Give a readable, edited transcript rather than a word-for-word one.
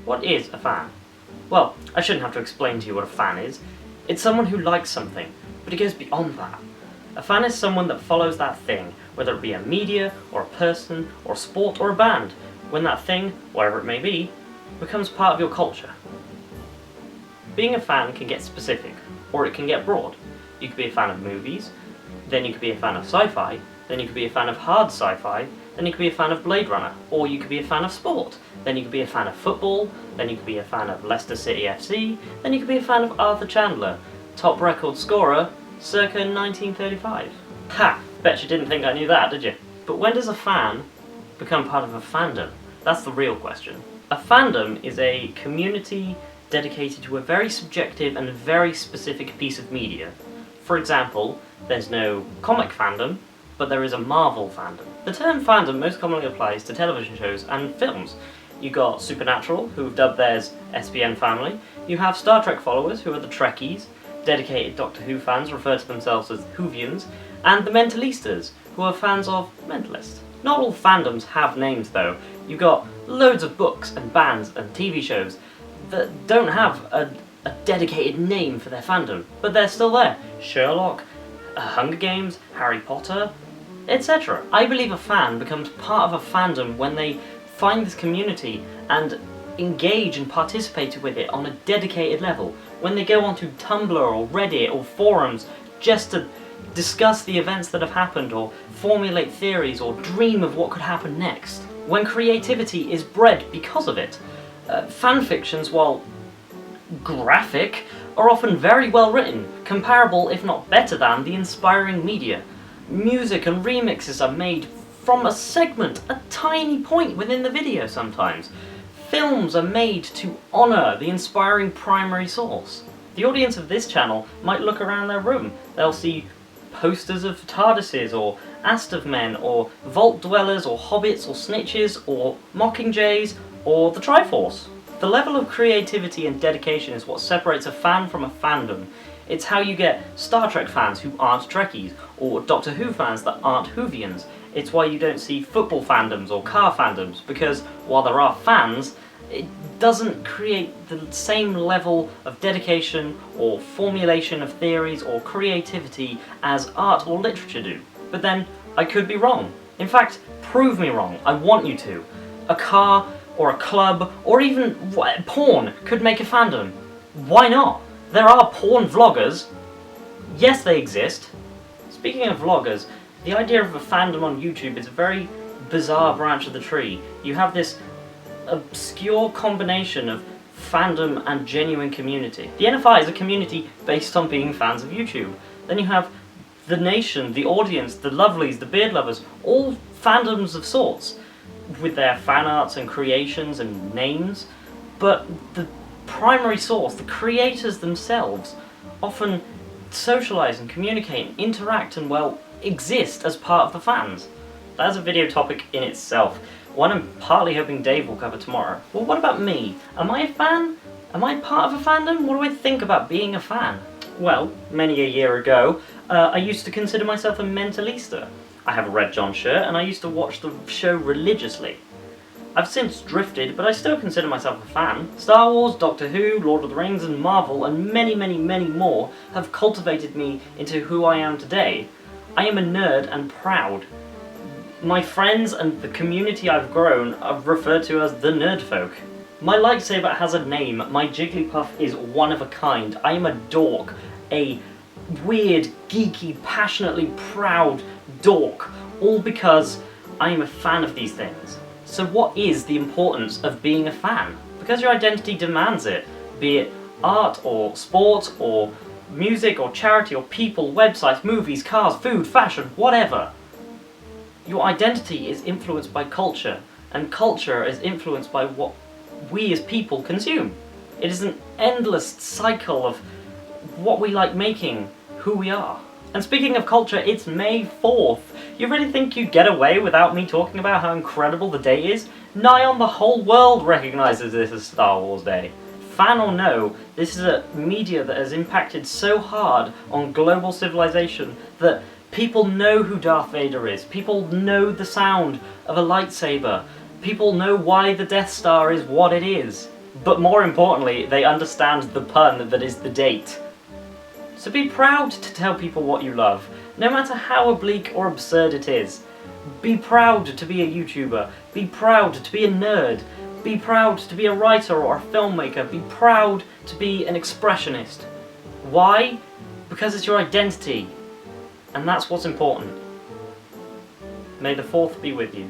What is a fan? Well, I shouldn't have to explain to you what a fan is. It's someone who likes something, but it goes beyond that. A fan is someone that follows that thing, whether it be a media, or a person, or a sport, or a band, when that thing, whatever it may be, becomes part of your culture. Being a fan can get specific, or it can get broad. You could be a fan of movies, then you could be a fan of sci-fi, then you could be a fan of hard sci-fi, then you could be a fan of Blade Runner, or you could be a fan of sport, then you could be a fan of football, then you could be a fan of Leicester City FC, then you could be a fan of Arthur Chandler, top record scorer, circa 1935. Ha! Bet you didn't think I knew that, did you? But when does a fan become part of a fandom? That's the real question. A fandom is a community dedicated to a very subjective and very specific piece of media. For example, there's no comic fandom, but there is a Marvel fandom. The term fandom most commonly applies to television shows and films. You got Supernatural, who've dubbed theirs SPN Family. You have Star Trek followers, who are the Trekkies. Dedicated Doctor Who fans refer to themselves as Whovians. And the Mentalistas, who are fans of Mentalists. Not all fandoms have names though. You've got loads of books and bands and TV shows that don't have a dedicated name for their fandom, but they're still there. Sherlock, Hunger Games, Harry Potter, etc. I believe a fan becomes part of a fandom when they find this community and engage and participate with it on a dedicated level. When they go onto Tumblr or Reddit or forums just to discuss the events that have happened or formulate theories or dream of what could happen next. When creativity is bred because of it. Fanfictions, while graphic, are often very well written, comparable if not better than the inspiring media. Music and remixes are made from a segment, a tiny point within the video sometimes. Films are made to honour the inspiring primary source. The audience of this channel might look around their room. They'll see posters of TARDISes, or Astov Men, or Vault Dwellers, or Hobbits, or Snitches, or Mockingjays, or the Triforce. The level of creativity and dedication is what separates a fan from a fandom. It's how you get Star Trek fans who aren't Trekkies, or Doctor Who fans that aren't Whovians. It's why you don't see football fandoms or car fandoms, because while there are fans, it doesn't create the same level of dedication or formulation of theories or creativity as art or literature do. But then, I could be wrong. In fact, prove me wrong. I want you to. A car, or a club, or even porn could make a fandom. Why not? There are porn vloggers. Yes, they exist. Speaking of vloggers, the idea of a fandom on YouTube is a very bizarre branch of the tree. You have this obscure combination of fandom and genuine community. The NFI is a community based on being fans of YouTube. Then you have the nation, the audience, the lovelies, the beard lovers, all fandoms of sorts, with their fan arts and creations and names, but the primary source, the creators themselves, often socialise and communicate and interact and, well, exist as part of the fans. That's a video topic in itself, one I'm partly hoping Dave will cover tomorrow. Well, what about me? Am I a fan? Am I part of a fandom? What do I think about being a fan? Well, many a year ago, I used to consider myself a Mentalista. I have a Red John shirt, and I used to watch the show religiously. I've since drifted, but I still consider myself a fan. Star Wars, Doctor Who, Lord of the Rings, and Marvel, and many, many, many more have cultivated me into who I am today. I am a nerd and proud. My friends and the community I've grown are referred to as the nerd folk. My lightsaber has a name. My Jigglypuff is one of a kind. I am a dork. A weird, geeky, passionately proud dork. All because I am a fan of these things. So what is the importance of being a fan? Because your identity demands it. Be it art or sport or music or charity or people, websites, movies, cars, food, fashion, whatever. Your identity is influenced by culture, and culture is influenced by what we as people consume. It is an endless cycle of what we like making, who we are. And speaking of culture, it's May 4th. You really think you'd get away without me talking about how incredible the day is? Nigh on the whole world recognises this as Star Wars Day. Fan or no, this is a media that has impacted so hard on global civilization that people know who Darth Vader is, people know the sound of a lightsaber, people know why the Death Star is what it is. But more importantly, they understand the pun that is the date. So be proud to tell people what you love, no matter how oblique or absurd it is. Be proud to be a YouTuber. Be proud to be a nerd. Be proud to be a writer or a filmmaker. Be proud to be an expressionist. Why? Because it's your identity. And that's what's important. May the 4th be with you.